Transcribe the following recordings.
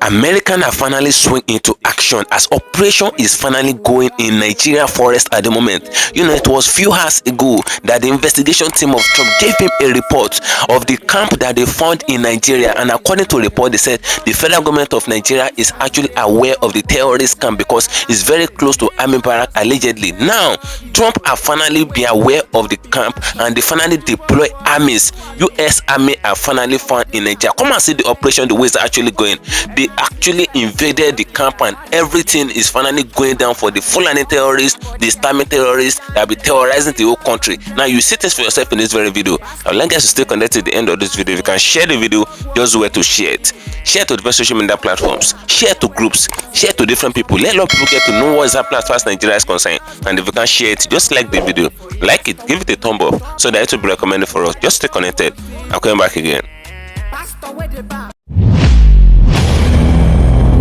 Americans are finally swing into action as operation is finally going in Nigeria forest at the moment. It was few hours ago that the investigation team of Trump gave him a report of the camp that they found in Nigeria, and according to the report, they said the federal government of Nigeria is actually aware of the terrorist camp because it's very close to army barrack allegedly. Now, Trump have finally been aware of the camp and they finally deploy armies. U.S. Army are finally found in Nigeria. Come and see the operation, the way it's actually going. They actually invaded the camp and everything is finally going down for the Fulani terrorists, the Islamic terrorists that be terrorizing the whole country. Now you see this for yourself in this very video. I would like you guys to stay connected to the end of this video. If you can share the video, just where to share it. Share it to different social media platforms, share it to groups, share it to different people. Let a lot of people get to know what is happening as far as Nigeria is concerned. And if you can share it, just like the video, like it, give it a thumb up so that it will be recommended for us. Just stay connected. I'm coming back again.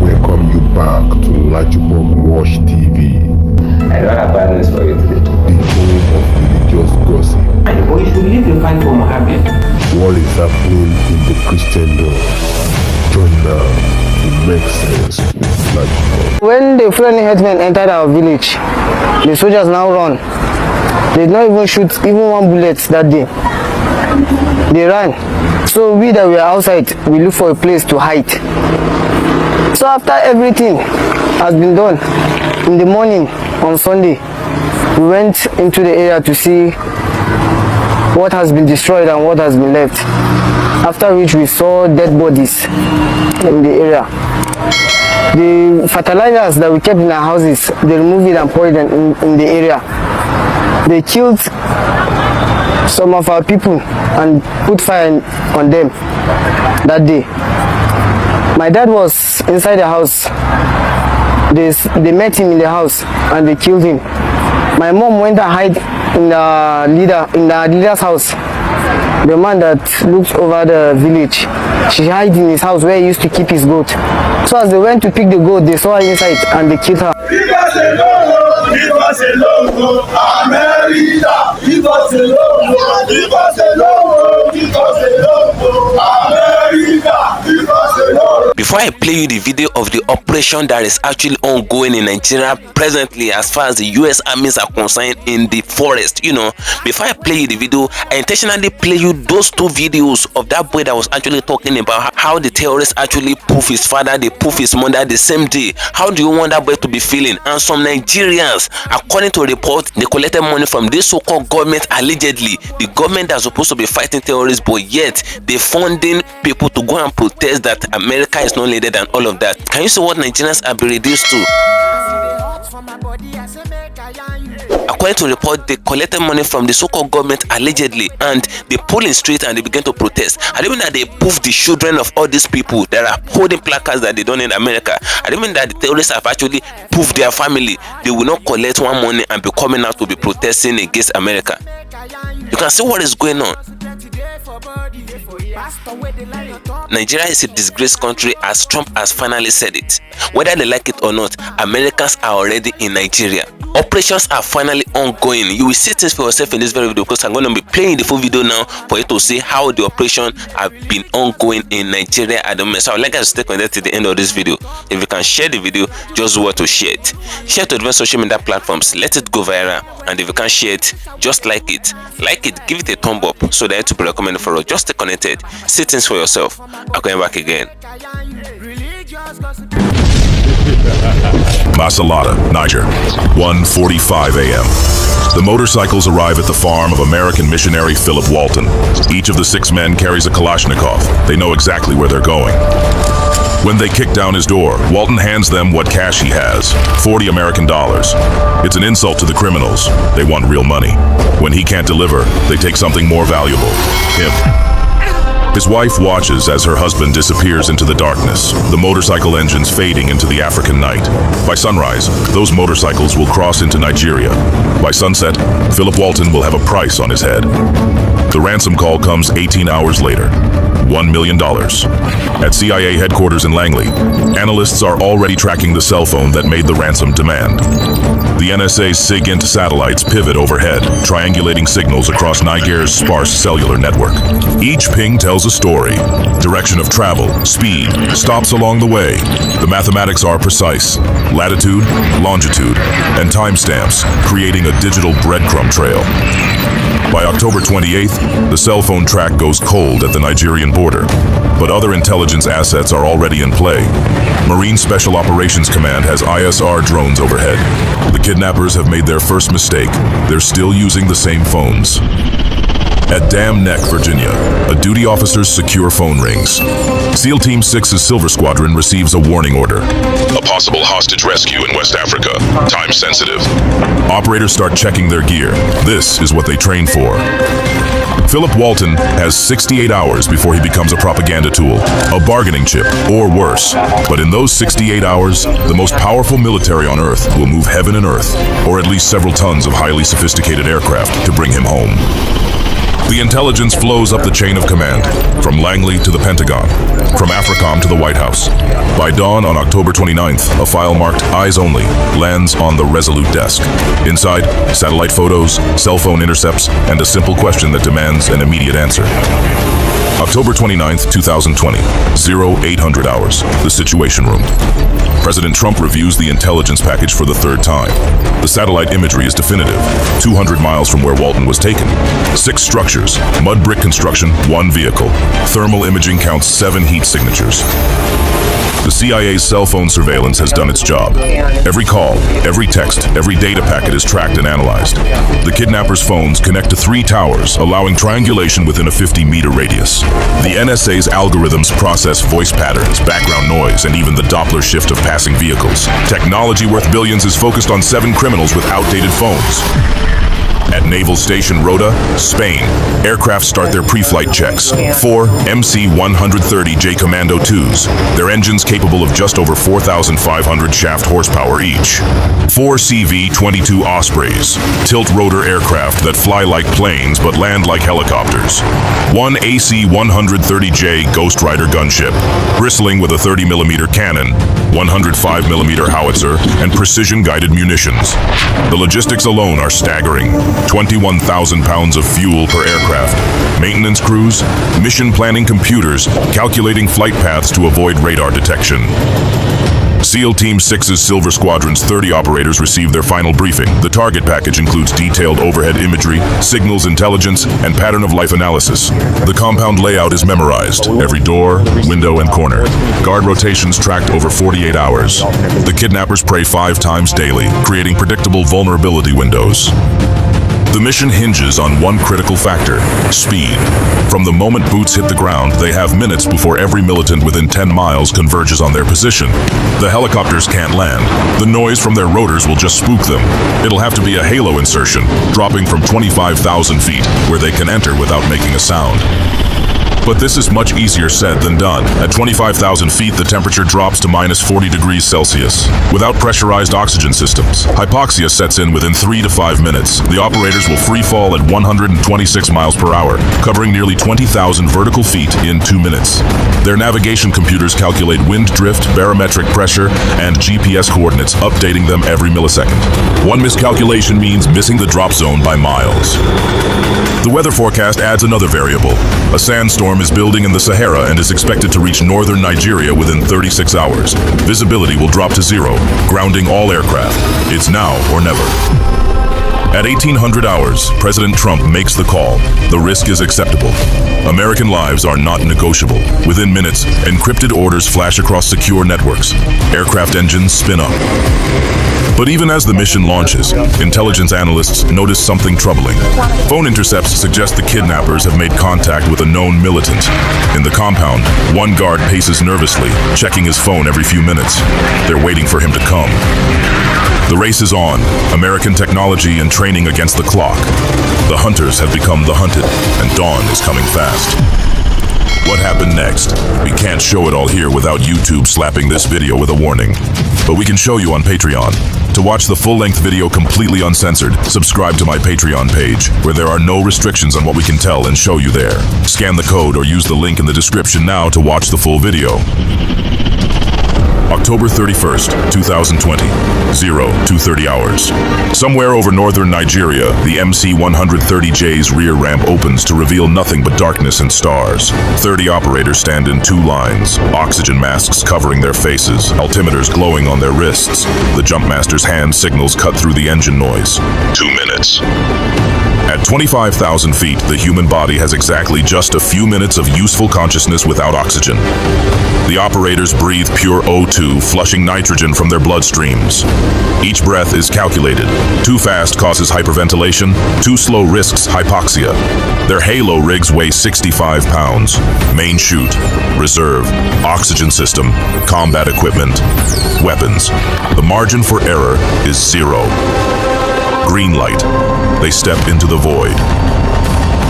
Welcome you back to LAJUPOG Watch TV. I don't have bad news for you today. The home of religious gossip. But you should leave the fight for Muhammad. What is happening in the Christendom? Join now to make sense with LAJUPOG. When the Fulani headsmen entered our village, the soldiers now run. They did not even shoot even one bullet that day. They ran. So we that were outside, we look for a place to hide. So after everything has been done, in the morning on Sunday, we went into the area to see what has been destroyed and what has been left. After which we saw dead bodies in the area. The fertilizers that we kept in our houses, they removed it and poured it in the area. They killed some of our people and put fire on them that day. My dad was inside the house. They met him in the house and they killed him. My mom went and hid in the leader's house, the man that looks over the village. She hid in his house where he used to keep his goat. So as they went to pick the goat, they saw her inside and they killed her. Leave us alone, America. Leave us alone, leave us alone, leave us alone, America. Leave us alone. Before I play you the video of the operation that is actually ongoing in Nigeria presently as far as the U.S. Armies are concerned in the forest, before I play you the video, I intentionally play you those two videos of that boy that was actually talking about how the terrorists actually poof his father, they poof his mother the same day. How do you want that boy to be feeling? And some Nigerians, according to a report, they collected money from this so-called government, allegedly the government that's supposed to be fighting terrorists, but yet they funding people to go and protest that America is not needed and all of that. Can you see what Nigerians are being reduced to? According to a report, they collected money from the so-called government allegedly, and they pulled in street and they began to protest. I don't mean that they poof the children of all these people that are holding placards that they don't in America. I don't mean that the terrorists have actually poofed their family. They will not collect one money and be coming out to be protesting against America. You can see what is going on. Nigeria is a disgraced country, as Trump has finally said it. Whether they like it or not, Americans are already in Nigeria. Operations are finally ongoing. You will see things for yourself in this very video because I'm going to be playing the full video now for you to see how the operation have been ongoing in Nigeria at the moment. So I would like us to stay connected to the end of this video. If you can share the video, just where to share it. Share to different social media platforms. Let it go viral. And if you can share it, just like it. Like it, give it a thumb up so that it will be recommended for us. Just stay connected. See things for yourself. I'm coming back again. Masalada, Niger, 1:45 a.m. The motorcycles arrive at the farm of American missionary Philip Walton. Each of the 6 men carries a Kalashnikov. They know exactly where they're going. When they kick down his door, Walton hands them what cash he has, $40 American. It's an insult to the criminals. They want real money. When he can't deliver, they take something more valuable, him. His wife watches as her husband disappears into the darkness, the motorcycle engines fading into the African night. By sunrise, those motorcycles will cross into Nigeria. By sunset, Philip Walton will have a price on his head. The ransom call comes 18 hours later. $1 million. At CIA headquarters in Langley, analysts are already tracking the cell phone that made the ransom demand. The NSA's SIGINT satellites pivot overhead, triangulating signals across Niger's sparse cellular network. Each ping tells a story. Direction of travel, speed, stops along the way. The mathematics are precise. Latitude, longitude, and timestamps, creating a digital breadcrumb trail. By October 28th, the cell phone track goes cold at the Nigerian border, but other intelligence assets are already in play. Marine Special Operations Command has ISR drones overhead. The kidnappers have made their first mistake. They're still using the same phones. At Dam Neck, Virginia, a duty officer's secure phone rings. SEAL Team 6's Silver Squadron receives a warning order. A possible hostage rescue in West Africa. Time sensitive. Operators start checking their gear. This is what they train for. Philip Walton has 68 hours before he becomes a propaganda tool, a bargaining chip, or worse. But in those 68 hours, the most powerful military on Earth will move heaven and earth, or at least several tons of highly sophisticated aircraft to bring him home. The intelligence flows up the chain of command, from Langley to the Pentagon, from AFRICOM to the White House. By dawn on October 29th, a file marked Eyes Only lands on the Resolute desk. Inside, satellite photos, cell phone intercepts, and a simple question that demands an immediate answer. October 29th, 2020, 0800 hours, the Situation Room. President Trump reviews the intelligence package for the third time. The satellite imagery is definitive, 200 miles from where Walton was taken. 6 structures, mud brick construction, 1 vehicle. Thermal imaging counts 7 heat signatures. The CIA's cell phone surveillance has done its job. Every call, every text, every data packet is tracked and analyzed. The kidnappers' phones connect to 3 towers, allowing triangulation within a 50-meter radius. The NSA's algorithms process voice patterns, background noise, and even the Doppler shift of passing vehicles. Technology worth billions is focused on 7 criminals with outdated phones. At Naval Station Rota, Spain, aircraft start their pre-flight checks. 4 MC-130J Commando 2s, their engines capable of just over 4,500 shaft horsepower each. 4 CV-22 Ospreys, tilt-rotor aircraft that fly like planes but land like helicopters. 1 AC-130J Ghost Rider gunship, bristling with a 30mm cannon, 105mm howitzer, and precision-guided munitions. The logistics alone are staggering. 21,000 pounds of fuel per aircraft. Maintenance crews, mission planning computers, calculating flight paths to avoid radar detection. SEAL Team 6's Silver Squadron's 30 operators receive their final briefing. The target package includes detailed overhead imagery, signals intelligence, and pattern-of-life analysis. The compound layout is memorized, every door, window, and corner. Guard rotations tracked over 48 hours. The kidnappers pray 5 times daily, creating predictable vulnerability windows. The mission hinges on one critical factor: speed. From the moment boots hit the ground, they have minutes before every militant within 10 miles converges on their position. The helicopters can't land. The noise from their rotors will just spook them. It'll have to be a halo insertion, dropping from 25,000 feet, where they can enter without making a sound. But this is much easier said than done. At 25,000 feet, the temperature drops to minus 40 degrees Celsius. Without pressurized oxygen systems, hypoxia sets in within 3 to 5 minutes. The operators will free fall at 126 miles per hour, covering nearly 20,000 vertical feet in 2 minutes. Their navigation computers calculate wind drift, barometric pressure, and GPS coordinates, updating them every millisecond. One miscalculation means missing the drop zone by miles. The weather forecast adds another variable. A sandstorm is building in the Sahara and is expected to reach northern Nigeria within 36 hours. Visibility will drop to 0, grounding all aircraft. It's now or never. At 1800 hours, President Trump makes the call. The risk is acceptable. American lives are not negotiable. Within minutes, encrypted orders flash across secure networks. Aircraft engines spin up. But even as the mission launches, intelligence analysts notice something troubling. Phone intercepts suggest the kidnappers have made contact with a known militant. In the compound, one guard paces nervously, checking his phone every few minutes. They're waiting for him to come. The race is on, American technology and training against the clock. The hunters have become the hunted, and dawn is coming fast. What happened next? We can't show it all here without YouTube slapping this video with a warning. But we can show you on Patreon. To watch the full-length video completely uncensored, subscribe to my Patreon page, where there are no restrictions on what we can tell and show you there. Scan the code or use the link in the description now to watch the full video. October 31st, 2020, 0230 hours. Somewhere over northern Nigeria, the MC-130J's rear ramp opens to reveal nothing but darkness and stars. 30 operators stand in two lines, oxygen masks covering their faces, altimeters glowing on their wrists. The jumpmaster's hand signals cut through the engine noise. 2 minutes. At 25,000 feet, the human body has exactly just a few minutes of useful consciousness without oxygen. The operators breathe pure O2, flushing nitrogen from their bloodstreams. Each breath is calculated. Too fast causes hyperventilation, too slow risks hypoxia. Their Halo rigs weigh 65 pounds. Main chute, reserve, oxygen system, combat equipment, weapons. The margin for error is 0. Green light. They step into the void.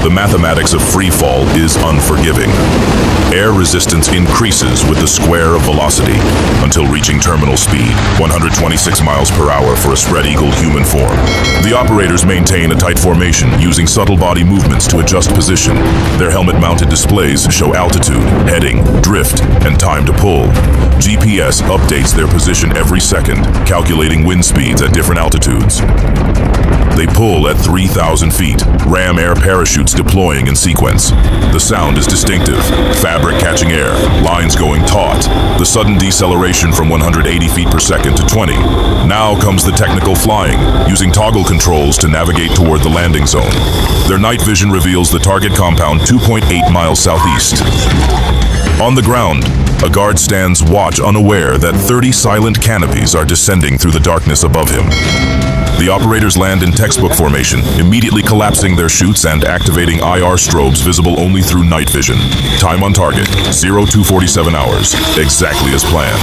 The mathematics of free fall is unforgiving. Air resistance increases with the square of velocity until reaching terminal speed, 126 miles per hour for a spread eagle human form. The operators maintain a tight formation using subtle body movements to adjust position. Their helmet-mounted displays show altitude, heading, drift, and time to pull. GPS updates their position every second, calculating wind speeds at different altitudes. They pull at 3,000 feet, ram air parachutes deploying in sequence. The sound is distinctive, fabric catching air, lines going taut, the sudden deceleration from 180 feet per second to 20. Now comes the technical flying, using toggle controls to navigate toward the landing zone. Their night vision reveals the target compound 2.8 miles southeast. On the ground, a guard stands watch, unaware that 30 silent canopies are descending through the darkness above him. The operators land in textbook formation, immediately collapsing their chutes and activating IR strobes visible only through night vision. Time on target, 0247 hours, exactly as planned.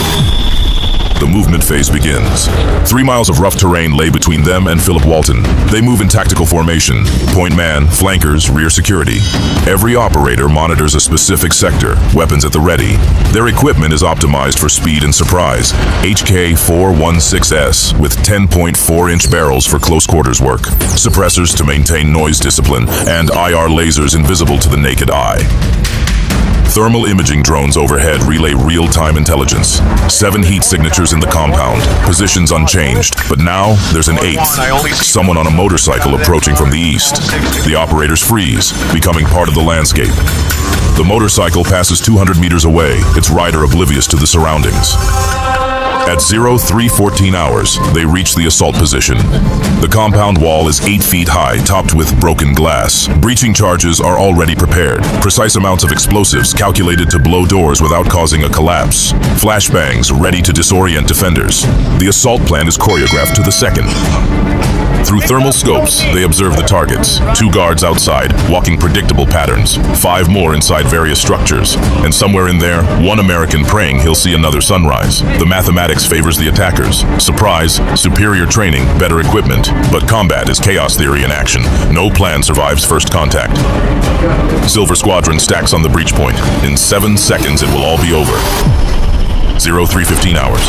The movement phase begins. 3 miles of rough terrain lay between them and Philip Walton. They move in tactical formation, point man, flankers, rear security. Every operator monitors a specific sector, weapons at the ready. Their equipment is optimized for speed and surprise. HK-416S with 10.4-inch barrels for close quarters work, suppressors to maintain noise discipline, and IR lasers invisible to the naked eye. Thermal imaging drones overhead relay real-time intelligence. 7 heat signatures in the compound, positions unchanged. But now, there's an 8th. Someone on a motorcycle approaching from the east. The operators freeze, becoming part of the landscape. The motorcycle passes 200 meters away, its rider oblivious to the surroundings. At 0314 hours, they reach the assault position. The compound wall is 8 feet high, topped with broken glass. Breaching charges are already prepared. Precise amounts of explosives calculated to blow doors without causing a collapse. Flashbangs ready to disorient defenders. The assault plan is choreographed to the second. Through thermal scopes, they observe the targets. 2 guards outside, walking predictable patterns. 5 more inside various structures. And somewhere in there, 1 American praying he'll see another sunrise. The mathematics favors the attackers. Surprise, superior training, better equipment. But combat is chaos theory in action. No plan survives first contact. Silver Squadron stacks on the breach point. In 7 seconds, it will all be over. 0315 hours.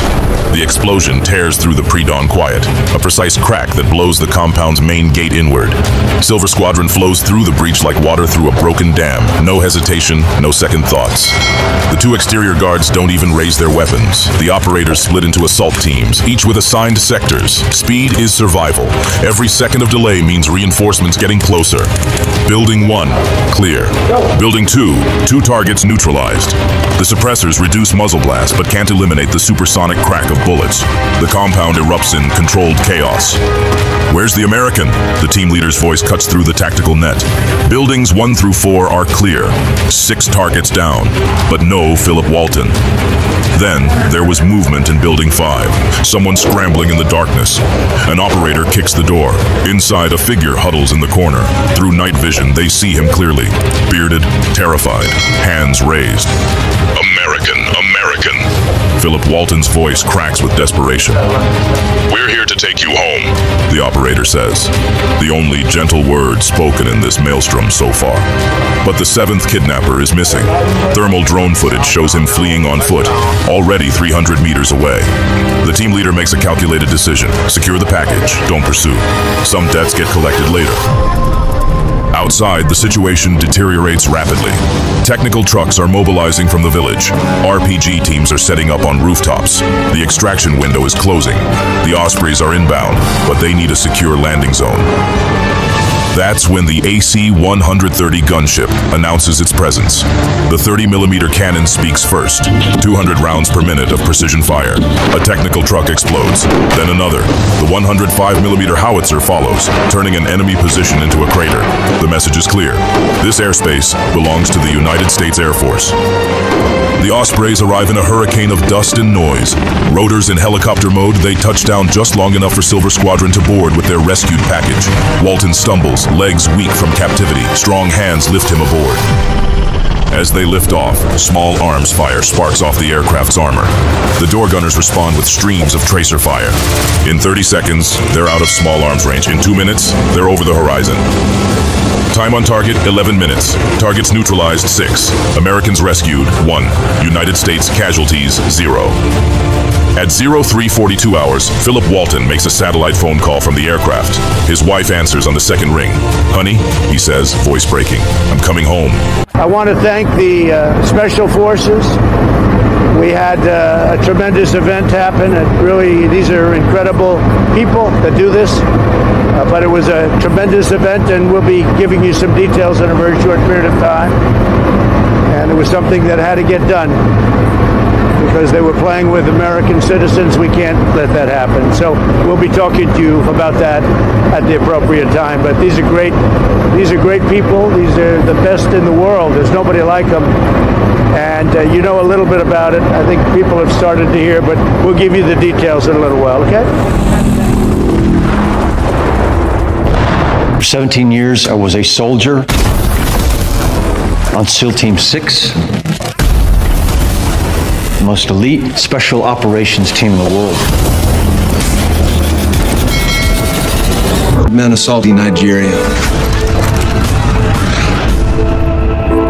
The explosion tears through the pre-dawn quiet, a precise crack that blows the compound's main gate inward. Silver Squadron flows through the breach like water through a broken dam. No hesitation, no second thoughts. The 2 exterior guards don't even raise their weapons. The operators split into assault teams, each with assigned sectors. Speed is survival. Every second of delay means reinforcements getting closer. Building 1, clear. Building 2, 2 targets neutralized. The suppressors reduce muzzle blast, but can't eliminate the supersonic crack of bullets. The compound erupts in controlled chaos. Where's the American? The team leader's voice cuts through the tactical net. Buildings 1 through 4 are clear. 6 targets down, but no Philip Walton. Then, there was movement in Building 5. Someone scrambling in the darkness. An operator kicks the door. Inside, a figure huddles in the corner. Through night vision, they see him clearly. Bearded, terrified, hands raised. American, American. Philip Walton's voice cracks with desperation. We're here to take you home. the operator says. The only gentle word spoken in this maelstrom so far. But the seventh kidnapper is missing. Thermal drone footage shows him fleeing on foot, already 300 meters away. The team leader makes a calculated decision. Secure the package, don't pursue. Some debts get collected later. Outside, the situation deteriorates rapidly. Technical trucks are mobilizing from the village. RPG teams are setting up on rooftops. The extraction window is closing. The Ospreys are inbound, but they need a secure landing zone. That's when the AC-130 gunship announces its presence. The 30mm cannon speaks first. 200 rounds per minute of precision fire. A technical truck explodes. Then another. The 105mm howitzer follows, turning an enemy position into a crater. The message is clear. This airspace belongs to the United States Air Force. The Ospreys arrive in a hurricane of dust and noise. Rotors in helicopter mode, they touch down just long enough for Silver Squadron to board with their rescued package. Walton stumbles, legs weak from captivity. Strong hands lift him aboard. As they lift off, small arms fire sparks off the aircraft's armor. The door gunners respond with streams of tracer fire. In 30 seconds, they're out of small arms range. In 2 minutes, they're over the horizon. Time on target, 11 minutes. Targets neutralized, 6. Americans rescued, 1. United States casualties, 0. At 0342 hours, Philip Walton makes a satellite phone call from the aircraft. His wife answers on the second ring. "Honey," he says, voice breaking, "I'm coming home." I want to thank the Special Forces. We had a tremendous event happen, and really, these are incredible people that do this. But it was a tremendous event, and we'll be giving you some details in a very short period of time. And it was something that had to get done because they were playing with American citizens. We can't let that happen. So we'll be talking to you about that at the appropriate time. But these are great people. These are the best in the world. There's nobody like them. And you know a little bit about it. I think people have started to hear, but we'll give you the details in a little while, okay? For 17 years, I was a soldier on SEAL Team 6, the most elite special operations team in the world. Men assaulting Nigeria.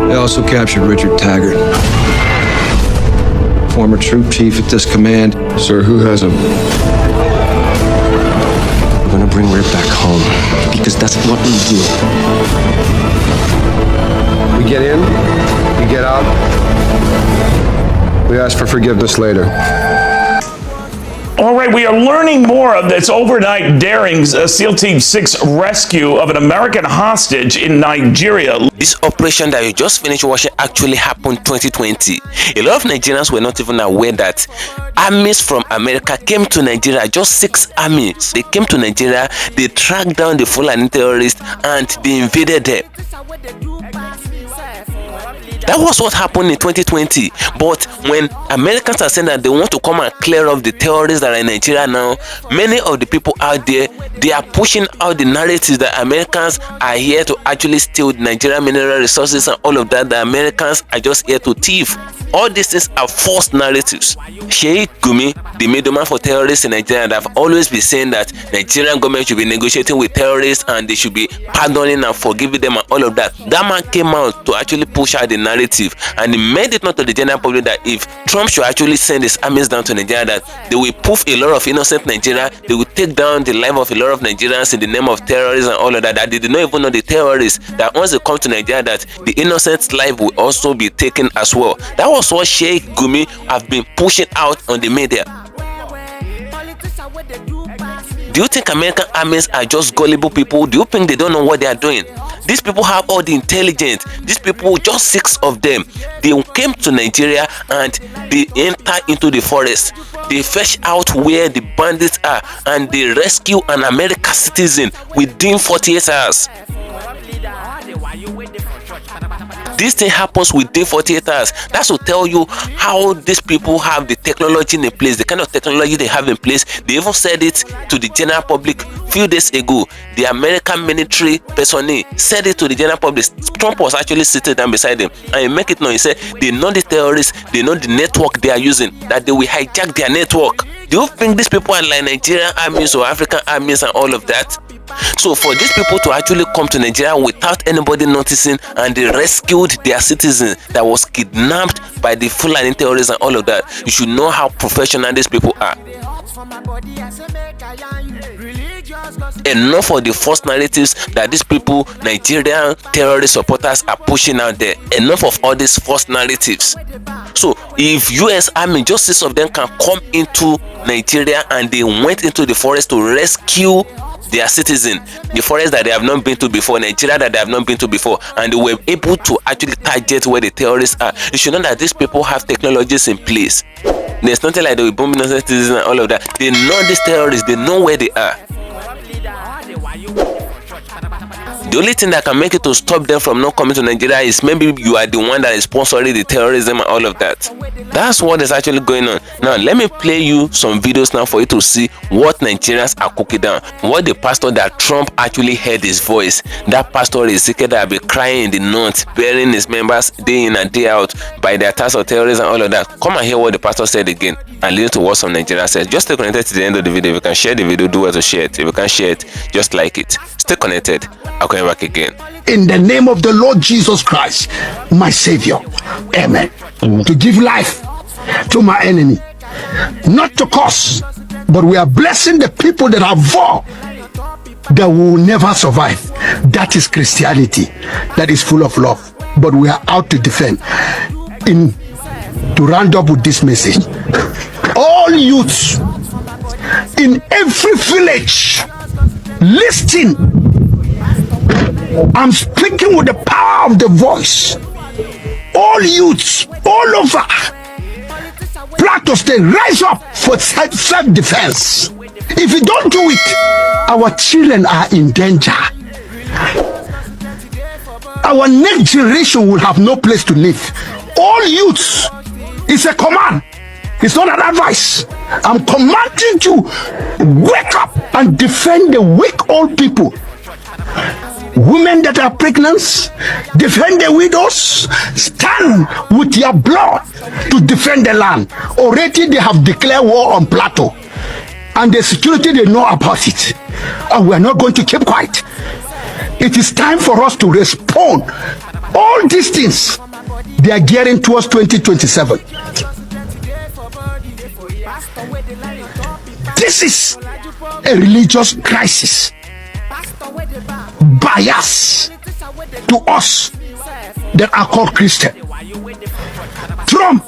They also captured Richard Taggart, former troop chief at this command. Sir, who has him? We're gonna bring Rip back home, because that's what we do. We get in, we get out. We ask for forgiveness later. All right, we are learning more of this overnight daring SEAL Team 6 rescue of an American hostage in Nigeria. This operation that you just finished watching actually happened 2020. A lot of Nigerians were not even aware that armies from America came to Nigeria. Just 6 armies. They came to Nigeria, they tracked down the Fulani terrorists, and they invaded them. That was what happened in 2020. But when Americans are saying that they want to come and clear off the terrorists that are in Nigeria now, many of the people out there, they are pushing out the narratives that Americans are here to actually steal Nigerian mineral resources and all of that. The Americans are just here to thief. All these things are false narratives. Sheikh Gumi, the middleman for terrorists in Nigeria, have always been saying that Nigerian government should be negotiating with terrorists and they should be pardoning and forgiving them and all of that. That man came out to actually push out the narrative, and he made it known to the general public that if Trump should actually send his armies down to Nigeria, that they will poof a lot of innocent Nigeria, they will take down the life of a lot of Nigerians in the name of terrorism and all of that. That they did not even know the terrorists, that once they come to Nigeria, that the innocent life will also be taken as well. That was what Sheikh Gumi have been pushing out on the media. Do you think American armies are just gullible people? Do you think they don't know what they are doing? These people have all the intelligence. These people, just 6 of them, they came to Nigeria and they enter into the forest. They fetch out where the bandits are and they rescue an American citizen within 48 hours. This thing happens within 48 hours. That's to tell you how these people have the technology in place, the kind of technology they have in place. They even said it to the general public a few days ago. The American military personnel said it to the general public. Trump was actually sitting down beside them and he make it known. He said they know the terrorists, they know the network they are using, that they will hijack their network. Do you think these people are like Nigerian armies or African armies and all of that? So for these people to actually come to Nigeria without anybody noticing, and they rescued their citizen that was kidnapped by the Fulani terrorists and all of that, you should know how professional these people are. Enough of the false narratives that these people, Nigerian terrorist supporters, are pushing out there. Enough of all these false narratives. So if U.S. Army, just 6 of them can come into Nigeria and they went into the forest to rescue their citizen, the forest that they have not been to before, Nigeria that they have not been to before, and they were able to actually target where the terrorists are, you should know that these people have technologies in place. There's nothing like they will bomb innocent citizens and all of that. They know these terrorists, they know where they are. The only thing that can make it to stop them from not coming to Nigeria is maybe you are the one that is sponsoring the terrorism and all of that. That's what is actually going on. Now let me play you some videos now for you to see what Nigerians are cooking down. What the pastor that Trump actually heard his voice. That pastor is sick that be crying in the north, burying his members day in and day out by the attacks of terrorists and all of that. Come and hear what the pastor said again and listen to what some Nigerians said. Just stay connected to the end of the video. If you can share the video, do well to share it. If you can share it, just like it. Stay connected. I'll come back again. In the name of the Lord Jesus Christ, my Savior. Amen. To give life to my enemy. Not to curse, but we are blessing the people that have vowed that will never survive. That is Christianity. That is full of love. But we are out to defend. To round up with this message, all youths in every village, listen. I'm speaking with the power of the voice. All youths all over Plateau State, rise up for self-defense. If you don't do it, our children are in danger. Our next generation will have no place to live. All youths, it's a command. It's not an advice. I'm commanding you, wake up and defend the weak old people. Women that are pregnant, defend the widows. Stand with your blood to defend the land. Already they have declared war on Plateau, and the security, they know about it, and we are not going to keep quiet. It is time for us to respond. All these things, they are gearing towards 2027. This is a religious crisis. Bias to us that are called Christian. Trump,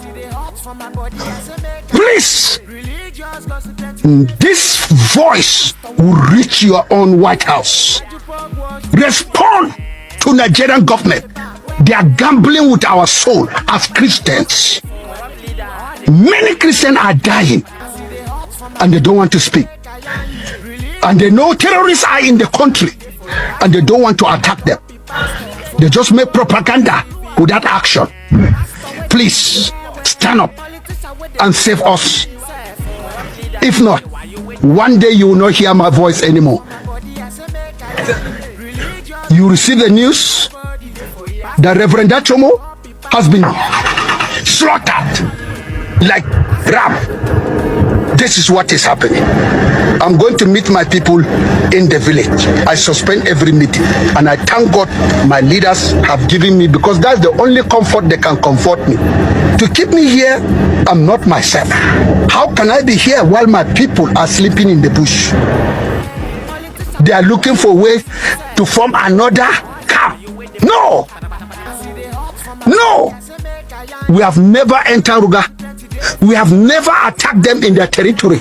please, this voice will reach your own White House. Respond to Nigerian government. They are gambling with our soul as Christians. Many Christians are dying and they don't want to speak. And they know terrorists are in the country and they don't want to attack them. They just make propaganda without action. Please stand up and save us. If not, one day you will not hear my voice anymore. You receive the news that Reverend Achomo has been slaughtered like ram. This is what is happening. I'm going to meet my people in the village. I suspend every meeting, and I thank God my leaders have given me, because that's the only comfort they can comfort me. To keep me here, I'm not myself. How can I be here while my people are sleeping in the bush? They are looking for ways to form another camp. No! No! We have never entered Ruga. We have never attacked them in their territory.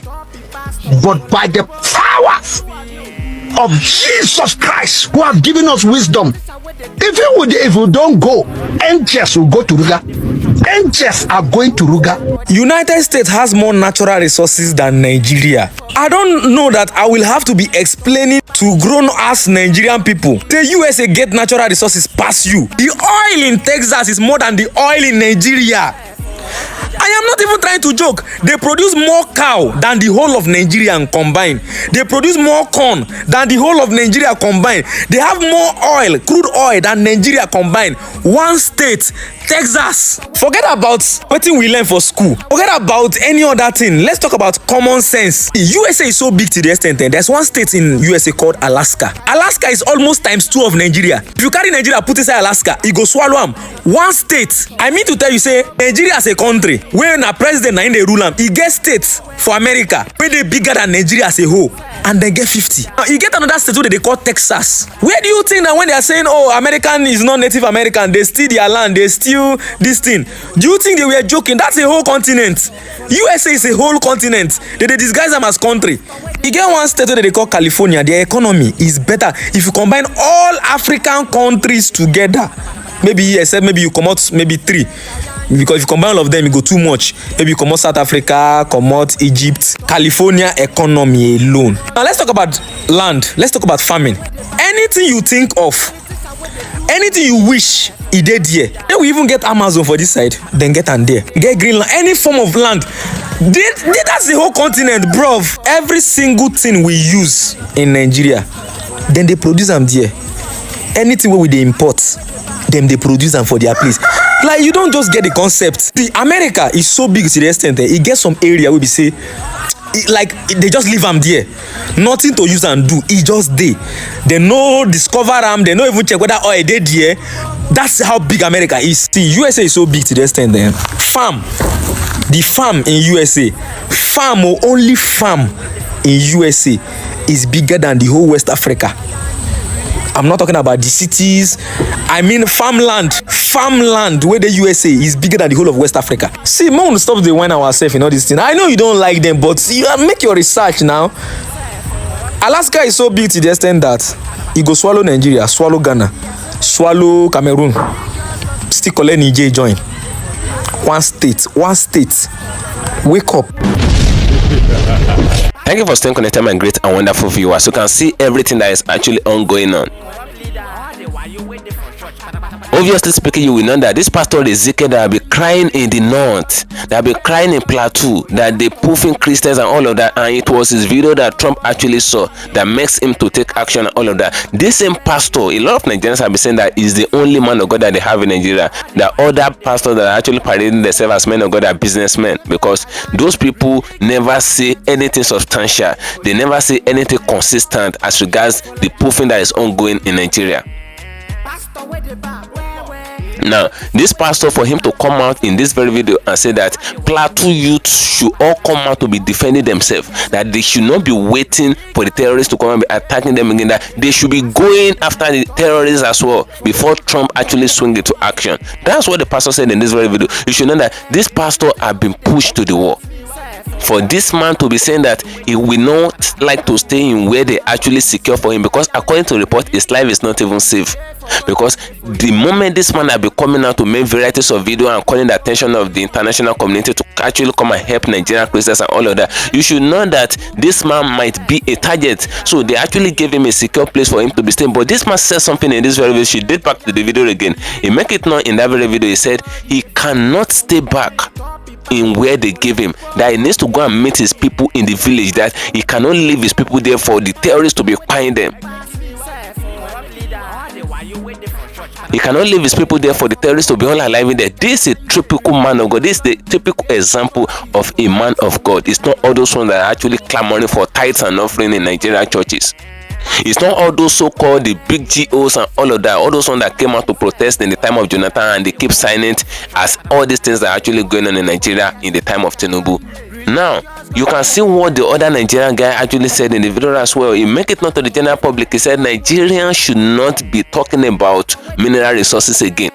But by the power of Jesus Christ, who have given us wisdom, even if we don't go, angels will go to Ruga. Angels are going to Ruga. United States has more natural resources than Nigeria. I don't know that I will have to be explaining to grown-ass Nigerian people. The USA get natural resources past you. The oil in Texas is more than the oil in Nigeria. I am not even trying to joke. They produce more cow than the whole of Nigeria combined. They produce more corn than the whole of Nigeria combined. They have more oil, crude oil, than Nigeria combined. One state, Texas. Forget about what we learn for school. Forget about any other thing. Let's talk about common sense. The USA is so big to the extent that there's one state in USA called Alaska. Alaska is almost ×2 of Nigeria. If you carry Nigeria, put inside Alaska, it go swallow them. One state. I mean to tell you, say Nigeria as a country, when a president na in the rule am, he get states for America where they bigger than Nigeria as a whole, and they get 50. Now you get another state where they call Texas. Where do you think that when they are saying, oh, American is not Native American, they steal their land, they steal this thing? Do you think they were joking? That's a whole continent. USA is a whole continent. They disguise them as country. You get one state where they call California. Their economy is better if you combine all African countries together. Maybe except maybe you come out maybe 3. Because if you combine all of them, it go too much. Maybe you come out South Africa, come out Egypt. California economy alone. Now let's talk about land. Let's talk about farming. Anything you think of, anything you wish, it did here. Then we even get Amazon for this side. Then get and there. Get Greenland. Any form of land. That's the whole continent, bro. Every single thing we use in Nigeria, then they produce them there. Anything where we they import, them they produce them for their place. Like, you don't just get the concept. The America is so big to the extent that it gets some area where we say, they just leave them there. Nothing to use and do. It just they. They no discover them. They no even check whether oil they there. That's how big America is. The USA is so big to the extent that the farm in USA, farm or only farm in USA is bigger than the whole West Africa. I'm not talking about the cities. I mean farmland. Farmland where the USA is bigger than the whole of West Africa. See, man, stop the wine ourselves in all these things. I know you don't like them, but you make your research now. Alaska is so big to the extent that it go swallow Nigeria, swallow Ghana, swallow Cameroon, still collect Niger join. One state. Wake up. Thank you for staying connected, my great and wonderful viewers. You can see everything that is actually ongoing on. Obviously speaking, you will know that this pastor Ezekiel that will be crying in the north, that will be crying in Plateau, that they poofing Christians and all of that, and it was his video that Trump actually saw that makes him to take action and all of that. This same pastor, a lot of Nigerians have been saying that is the only man of God that they have in Nigeria. The other pastors that are actually parading themselves as men of God are businessmen, because those people never say anything substantial. They never say anything consistent as regards the poofing that is ongoing in Nigeria. Now, this pastor, for him to come out in this very video and say that Plateau youth should all come out to be defending themselves, that they should not be waiting for the terrorists to come and be attacking them again, that they should be going after the terrorists as well before Trump actually swing into action. That's what the pastor said in this very video. You should know that this pastor have been pushed to the wall. For this man to be saying that he will not like to stay in where they actually secure for him, because according to report, his life is not even safe. Because the moment this man has been coming out to make varieties of video and calling the attention of the international community to actually come and help Nigerian Christians and all of that, you should know that this man might be a target. So they actually gave him a secure place for him to be staying. But this man said something in this very video. She did back to the video again. He make it known in that very video. He said he cannot stay back in where they gave him, that he needs to go and meet his people in the village, that he cannot leave his people there for the terrorists to be occupying them. He cannot leave his people there for the terrorists to be all alive in there. This is a typical man of God. This is the typical example of a man of God. It's not all those ones that are actually clamoring for tithes and offering in Nigerian churches. It's not all those so-called the big GOs and all of that, all those ones that came out to protest in the time of Jonathan and they keep silent as all these things are actually going on in Nigeria in the time of Tinubu. Now, you can see what the other Nigerian guy actually said in the video as well. He make it known to the general public. He said Nigerians should not be talking about mineral resources again.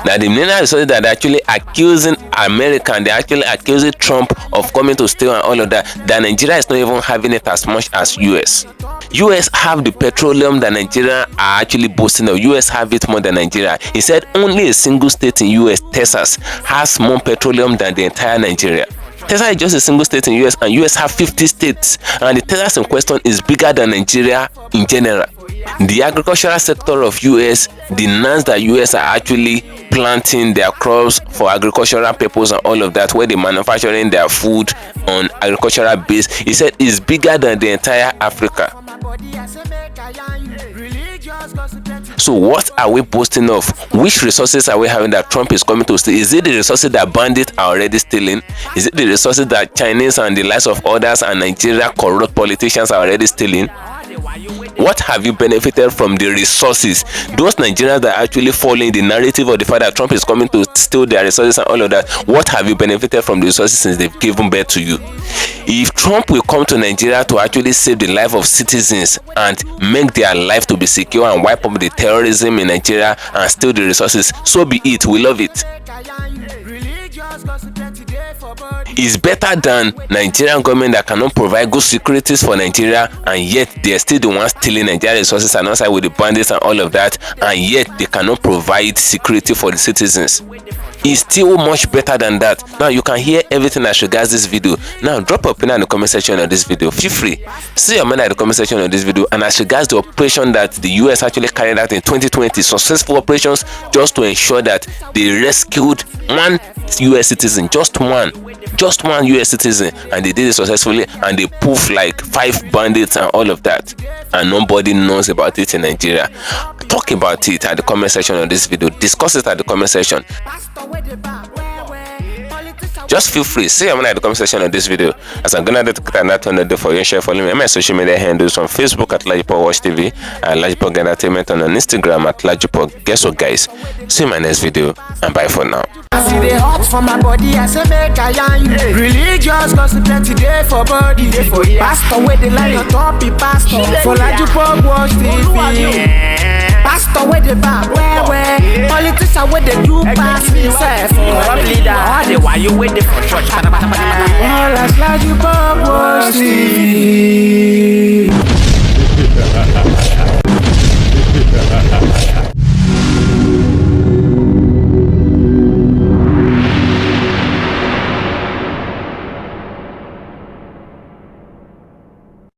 Now the mineral resources that are actually accusing America, and they're actually accusing Trump of coming to steal and all of that, that Nigeria is not even having it as much as US. US have the petroleum that Nigeria are actually boasting of. US have it more than Nigeria. He said only a single state in US, Texas, has more petroleum than the entire Nigeria. Texas is just a single state in US, and US have 50 states, and the Texas in question is bigger than Nigeria in general. The agricultural sector of US denies that US are actually planting their crops for agricultural purpose and all of that, where they manufacturing their food on agricultural base. He said it's bigger than the entire Africa. So what are we boasting of? Which resources are we having that Trump is coming to steal? Is it the resources that bandits are already stealing? Is it the resources that Chinese and the likes of others and Nigeria corrupt politicians are already stealing? What have you benefited from the resources? Those Nigerians that actually follow in the narrative of the fact that Trump is coming to steal their resources and all of that, what have you benefited from the resources since they've given birth to you? If Trump will come to Nigeria to actually save the life of citizens and make their life to be secure and wipe up the terrorism in Nigeria and steal the resources, so be it. We love it. It's better than Nigerian government that cannot provide good securities for Nigeria, and yet they're still the ones stealing Nigerian resources and outside with the bandits and all of that, and yet they cannot provide security for the citizens. It's still much better than that. Now you can hear everything as regards this video. Now drop your opinion in the comment section of this video. Feel free. See your mind in the comment section of this video. And as regards the operation that the US actually carried out in 2020, successful operations just to ensure that they rescued one US citizen, just one US citizen, and they did it successfully, and they poofed like 5 bandits and all of that, and nobody knows about it in Nigeria. Talk about it at the comment section of this video. Discuss it at the comment section. Just feel free. Say I'm in the comment section of this video, as I'm gonna dedicate another day for you and share. Follow me on my social media handles on Facebook at LAJUPOG Watch TV and LAJUPOG Entertainment, and on Instagram at LAJUPOG. Guess what, guys? See you in my next video, and bye for now. I see the hot for my body, I say make I yarn you. Religious gossip plenty day for body, day for you. Pastor with the line on top, be pastor for LAJUPOG Watch TV. Pastor with the back, where politician with the do pass me, say for leader. Why you with the for church? All as LAJUPOG.